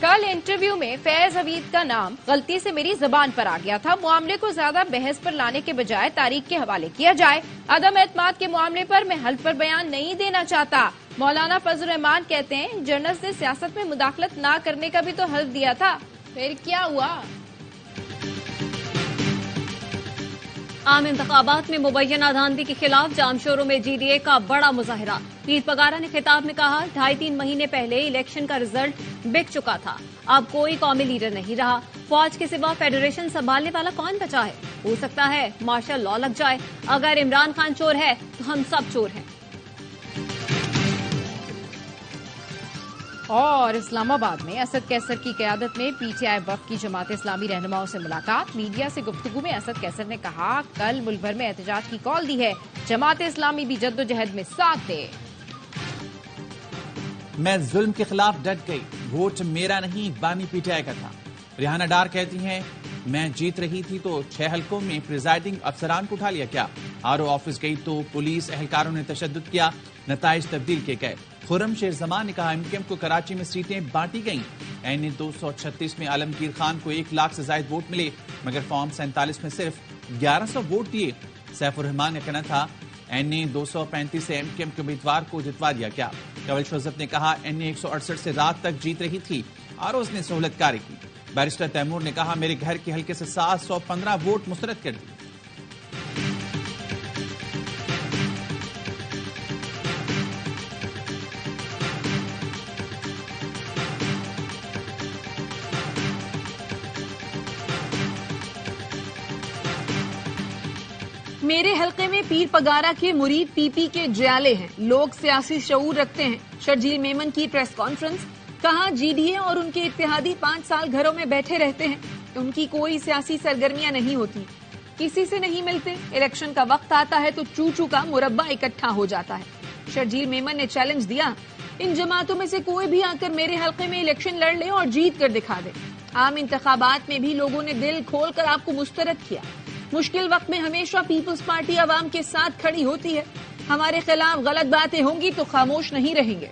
कल इंटरव्यू में फैज हमीद का नाम गलती से मेरी जबान पर आ गया था। मामले को ज्यादा बहस पर लाने के बजाय तारीख के हवाले किया जाए। अदम एतमाद के मामले पर मैं हल्फ पर बयान नहीं देना चाहता। मौलाना फजल रहमान कहते हैं जर्नलिस्ट ने सियासत में मुदाखलत ना करने का भी तो हल्फ दिया था, फिर क्या हुआ? आम इंतखाबात में मुबैना धांधली के खिलाफ जामशोरों में GDA का बड़ा मुजाहरा। पीर पगारा ने खिताब में कहा 2.5-3 महीने पहले इलेक्शन का रिजल्ट बिक चुका था, अब कोई कौमी लीडर नहीं रहा। फौज के सिवा फेडरेशन संभालने वाला कौन बचा है? हो सकता है मार्शल लॉ लग जाए। अगर इमरान खान चोर है तो हम सब चोर हैं। और इस्लामाबाद में असद कैसर की क़यादत में PTI वफ़द की जमात इस्लामी रहनुमाओं से मुलाकात। मीडिया से गुफ्तगू में असद कैसर ने कहा कल मुल्क भर में एहतजाज की कॉल दी है, जमात इस्लामी भी जद्दोजहद में साथ दे। मैं जुल्म के खिलाफ डट गई, वोट मेरा नहीं बानी PTI का था। रिहाना डार कहती हैं मैं जीत रही थी तो 6 हलकों में प्रिजाइडिंग अफसरान को उठा लिया क्या? RO ऑफिस गई तो पुलिस एहलकारों ने तशद्दुद किया, नताइज तब्दील किए गए। खुर्रम शेर जमान ने कहा MKM को कराची में सीटें बांटी गईं। NA 236 में आलमगीर खान को 1 लाख से ज्यादा वोट मिले, मगर फॉर्म 47 में सिर्फ 1100 वोट दिए। सैफुर रहमान का कहना था NA 235 से MKM के उम्मीदवार को जितवा दिया क्या? कंवल शोजत ने कहा NA 168 से रात तक जीत रही थी, ROs ने सहूलतकारी की। बैरिस्टर तैमूर ने कहा मेरे घर के हल्के से 715 वोट मुस्तरद कर दी। मेरे हलके में पीर पगारा के मुरीद PP के जयाले हैं, लोग सियासी शऊर रखते हैं। शर्जील मेमन की प्रेस कॉन्फ्रेंस, कहा GDA और उनके इत्तेहादी 5 साल घरों में बैठे रहते हैं, उनकी कोई सियासी सरगर्मियां नहीं होती, किसी से नहीं मिलते। इलेक्शन का वक्त आता है तो चू चू का मुरब्बा इकट्ठा हो जाता है। शर्जील मेमन ने चैलेंज दिया इन जमातों में से कोई भी आकर मेरे हलके में इलेक्शन लड़ ले और जीत कर दिखा दे। आम इंतखाबात में भी लोगों ने दिल खोल कर आपको मुस्तरद किया। मुश्किल वक्त में हमेशा पीपल्स पार्टी अवाम के साथ खड़ी होती है। हमारे खिलाफ गलत बातें होंगी तो खामोश नहीं रहेंगे।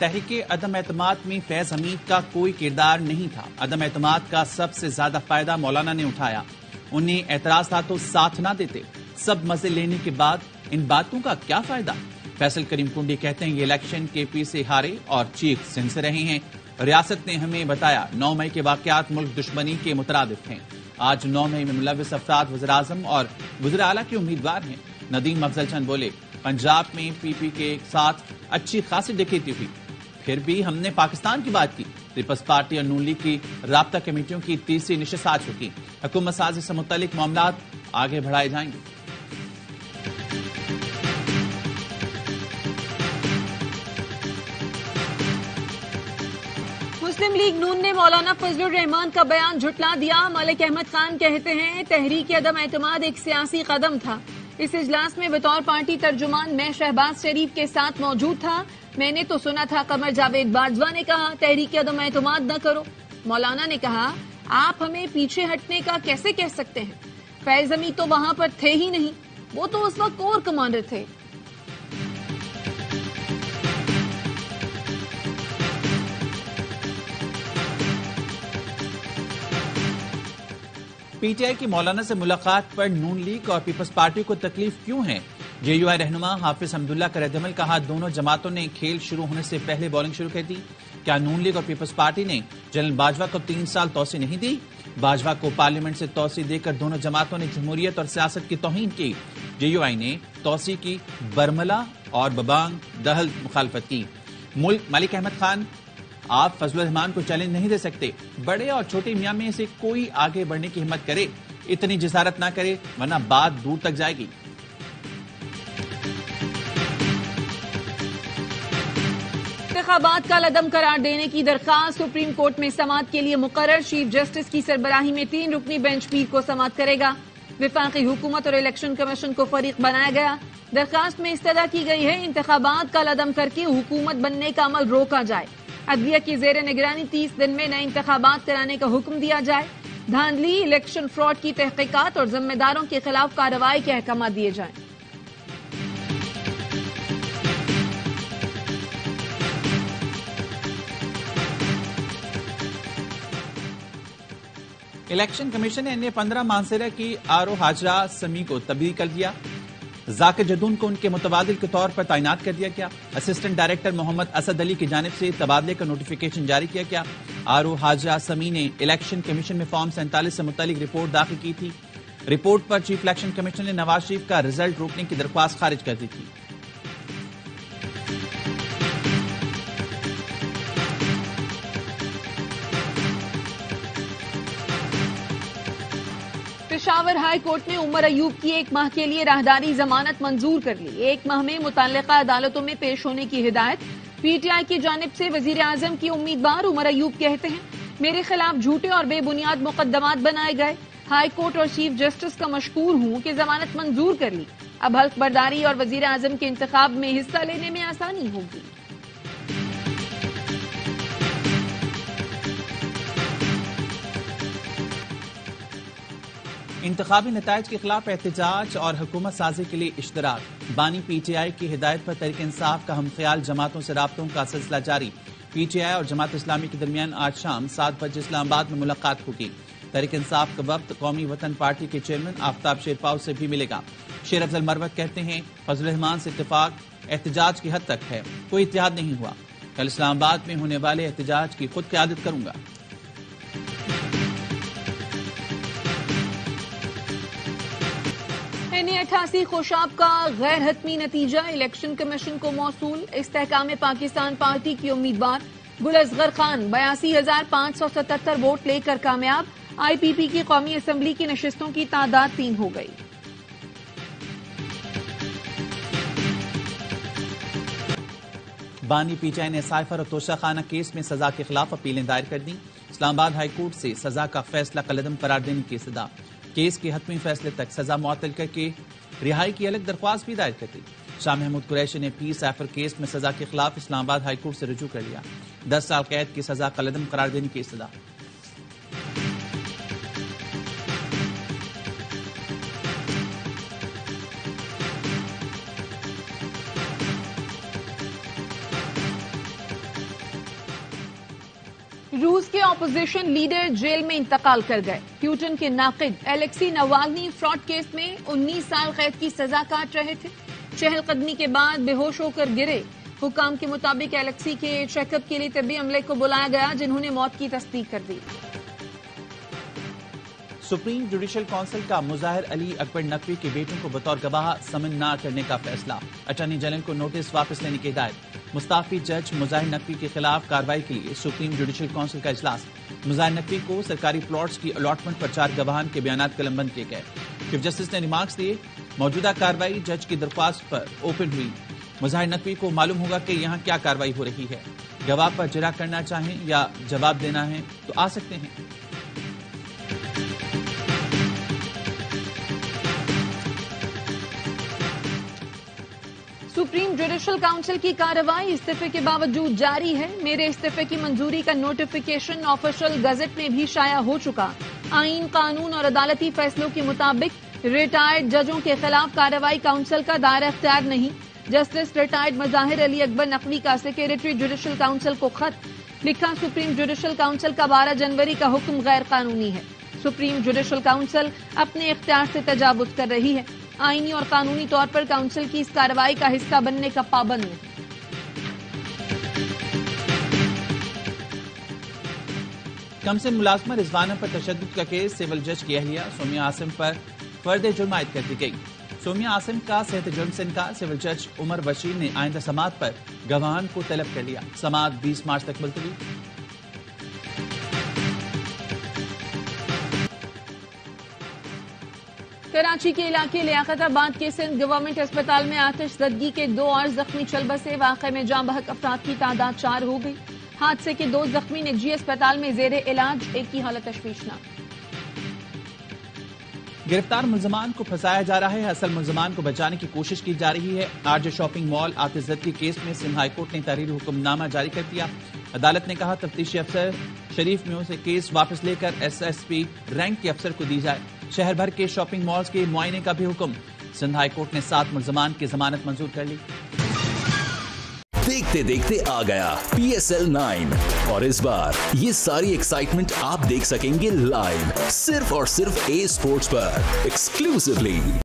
तहरीके अदम एतमाद में फैज हमीद का कोई किरदार नहीं था। अदम एतमाद का सबसे ज्यादा फायदा मौलाना ने उठाया। उन्हें एतराज था तो साथ ना देते। सब मजे लेने के बाद इन बातों का क्या फायदा? फैसल करीम कुंडी कहते हैं ये इलेक्शन KP से हारे और चीख सिंध से रहे हैं। रियासत ने हमें बताया 9 मई के वाकयात मुल्क दुश्मनी के मुतरादिफ हैं। आज 9 मई में मुलव्विस अफराद वज़ीर-ए-आज़म और वज़ीर-ए-आला के उम्मीदवार हैं। नदीम अफजल चंद बोले पंजाब में PP के साथ अच्छी खासी डकैती हुई, फिर भी हमने पाकिस्तान की बात की। पीपल्स पार्टी और नून लीग की राब्ता कमेटियों की 3री नशिस्त आ चुकी। हुकूमत साजी से मुतल्लिक मामलात आगे बढ़ाए जाएंगे। मुस्लिम लीग नून ने मौलाना फजलुर रहमान का बयान झुटला दिया। मलिक अहमद खान कहते हैं तहरीक अदम एतमाद एक सियासी कदम था। इस इजलास में बतौर पार्टी तर्जुमान मैं शहबाज शरीफ के साथ मौजूद था। मैंने तो सुना था कमर जावेद बाजवा ने कहा तहरीक अदम एतमाद न करो। मौलाना ने कहा आप हमें पीछे हटने का कैसे कह सकते हैं? फैज हमीद तो वहां पर थे ही नहीं, वो तो उस वक्त कोर कमांडर थे। PTI की मौलाना से मुलाकात पर नून लीग और पीपल्स पार्टी को तकलीफ क्यों है? JUI रहनुमा हाफिज हमदुल्ला का रद्दमल, कहा दोनों जमातों ने खेल शुरू होने से पहले बॉलिंग शुरू कर दी। क्या नून लीग और पीपल्स पार्टी ने जनरल बाजवा को 3 साल तौसी नहीं दी? बाजवा को पार्लियामेंट से तौसी देकर दोनों जमातों ने जमहूरियत और सियासत की तौहीन की। JUI ने तौसी की बरमला और बबांग दहल मुखालफत की। मलिक अहमद खान, आप फजलुर रहमान को चैलेंज नहीं दे सकते। बड़े और छोटे मियां में से कोई आगे बढ़ने की हिम्मत करे, इतनी जिसारत ना करे वरना बात दूर तक जाएगी। इंतखाबात का लदम करार देने की दरखास्त सुप्रीम कोर्ट में समाअत के लिए मुकर्रर। चीफ जस्टिस की सरबराही में 3 रुकनी बेंच पीर को समाअत करेगा। विफाकी हुकूमत और इलेक्शन कमीशन को फरीक बनाया गया। दरखास्त में इस्तदा की गई है इंतखाबात का लदम करके हुकूमत बनने का अमल रोका जाए। अदलिया की जेर निगरानी 30 दिन में नए इंतखाबात कराने का हुक्म दिया जाए। धांधली, इलेक्शन फ्रॉड की तहकीकात और जिम्मेदारों के खिलाफ कार्रवाई के अहकाम दिए जाएं। الیکشن کمیشن نے NA-15 مانسہرہ کی RO حاجرہ سمی کو تبدیل کر دیا. ذاکر جدون کو ان کے متبادل کے طور پر تعینات کر دیا گیا. اسسٹنٹ ڈائریکٹر محمد اسد علی کی جانب سے تبادلے کا نوٹیفیکیشن جاری کیا گیا. RO حاجرہ سمی نے الیکشن کمیشن میں فارم 47 سے متعلق رپورٹ داخل کی تھی. رپورٹ پر چیف الیکشن کمیشن نے نواز شریف کا رزلٹ روکنے کی درخواست خارج کر دی تھی. پشاور ہائی کورٹ نے عمر ایوب کی 1 ماہ کے لیے راہداری ضمانت منظور کر لی. 1 ماہ میں متعلقہ عدالتوں میں پیش ہونے کی ہدایت. PTI کی جانب سے وزیر اعظم کی امیدوار عمر ایوب کہتے ہیں میرے خلاف جھوٹے اور بے بنیاد مقدمات بنائے گئے. ہائی کورٹ اور چیف جسٹس کا مشکور ہوں کہ ضمانت منظور کر لی. اب حلف برداری اور وزیر اعظم کے انتخاب میں حصہ لینے میں آسانی ہوگی. انتخابی نتائج کے خلاف احتجاج اور حکومت سازی کے لیے اشتراک. بانی PTI کی ہدایت پر تحریک انصاف کا ہم خیال جماعتوں سے رابطوں کا سلسلہ جاری. PTI اور جماعت اسلامی کے درمیان آج شام 7 بجے اسلام آباد میں ملاقات ہوگی. تحریک انصاف کا وفد قومی وطن پارٹی کے چیئرمین آفتاب شیرپاؤ سے بھی ملے گا. شیر افضل مروت کہتے ہیں فضل الرحمان سے اتفاق احتجاج کی حد تک ہے, کوئی اتحاد نہیں ہوا. کل اسلام آباد میں ہونے والے احتجاج کی خود قیادت کروں گا. NA-88 خوشاب کا غیر حتمی نتیجہ الیکشن کمیشن کو موصول. استحکام پاکستان پارٹی کی امیدوار گل اصغر خان 82,577 ووٹ لے کر کامیاب. IPP کی قومی اسمبلی کی نشستوں کی تعداد 3 ہو گئی. بانی PTI نے سائفر اور توشہ خانہ کیس میں سزا کے خلاف اپیلیں دائر کر دیں. اسلام آباد ہائی کورٹ سے سزا کا فیصلہ کالعدم قرار دینے کی استدعا. کیس کے حتمی فیصلے تک سزا معطل کر کے رہائی کی الگ درخواست بھی دائر کر دی. شاہ محمود قریشی نے پی سائفر کیس میں سزا کے خلاف اسلام آباد ہائی کورٹ سے رجوع کر لیا. 10 سال قید کی سزا کالعدم قرار دینے کی استدعا. روس کے اپوزیشن لیڈر جیل میں انتقال کر گئے. پیوٹن کے ناقد الیکسی نوالنی فراڈ کیس میں 19 سال قید کی سزا کاٹ رہے تھے. چہل قدمی کے بعد بے ہوش ہو کر گرے. حکام کے مطابق الیکسی کے چیک اپ کے لیے طبی عملے کو بلایا گیا جنہوں نے موت کی تصدیق کر دی. سپریم جوڈیشل کونسل کا مظاہر علی اکبر نقوی کے بیٹوں کو بطور گواہ سمن نہ کرنے کا فیصلہ. اٹارنی جنرل کو نوٹس واپس لینے کی ہدایت. مستعفی جج مظاہر نقوی کے خلاف کارروائی کے لیے سپریم جوڈیشل کونسل کا اجلاس. مظاہر نقوی کو سرکاری پلاٹس کی الاٹمنٹ پر 4 گواہان کے بیانات قلم بند کیے گئے. چیف جسٹس نے ریمارکس دیے موجودہ کارروائی جج کی درخواست پر اوپن ہوئی. مظاہر نقوی کو معلوم ہوگا کہ یہاں کیا کارروائی ہو رہی ہے. گواہ پر جرح کرنا چاہیں یا جواب دینا ہے تو آ سکتے ہیں. سپریم جوڈیشل کونسل کی کارروائی استعفے کے باوجود جاری ہے. میرے استعفے کی منظوری کا نوٹیفیکیشن آفیشل گزٹ میں بھی شائع ہو چکا. آئین قانون اور عدالتی فیصلوں کے مطابق ریٹائرڈ ججوں کے خلاف کارروائی کونسل کا دائرہ اختیار نہیں. جسٹس ریٹائرڈ مظاہر علی اکبر نقوی کا سیکریٹری جوڈیشل کونسل کو خط لکھا. سپریم جوڈیشل کونسل کا 12 جنوری کا حکم غیر قانونی ہے. سپریم جوڈیشل کونسل اپنے اختیار سے تجاوز کر رہی ہے. آئینی اور قانونی طور پر کونسل کی اس کارروائی کا حصہ بننے کا پابند نہیں. کم سے ملازمہ رضوانہ پر تشدد کا کیس. سول جج کی اہلیہ سومیہ عاصم پر فرد جرم عائد کر دی گئی. سومیہ عاصم کا صحت جرم سے انکار. سول جج عمر بشیر نے آئندہ سماعت پر گواہان کو طلب کر لیا. سماعت 20 مارچ تک ملتوی. کراچی کے علاقے لیاقت آباد کے سندھ گورنمنٹ اسپتال میں آتش زدگی کے 2 اور زخمی چل بسے. واقعے میں جاں بحق افراد کی تعداد 4 ہو گئی. حادثے کے 2 زخمی نجی اسپتال میں زیر علاج. ایک کی حالت تشویشناک. گرفتار ملزمان کو پھنسایا جا رہا ہے. اصل ملزمان کو بچانے کی کوشش کی جا رہی ہے. RJ شاپنگ مال آتش زدگی کیس میں سندھ ہائی کورٹ نے تحریری حکم نامہ جاری کر دیا. عدالت نے کہا تفتیشی افسر شریف میوں سے کیس واپس لے کر SSP رینک کے افسر کو دی جائے. شہر بھر کے شاپنگ مالز کے معائنے کا بھی حکم. سندھ ہائی کورٹ نے 7 ملزمان کی ضمانت منظور کر لی. देखते देखते आ गया PSL 9 और इस बार ये सारी एक्साइटमेंट आप देख सकेंगे लाइव सिर्फ और सिर्फ A Sports पर एक्सक्लूसिवली।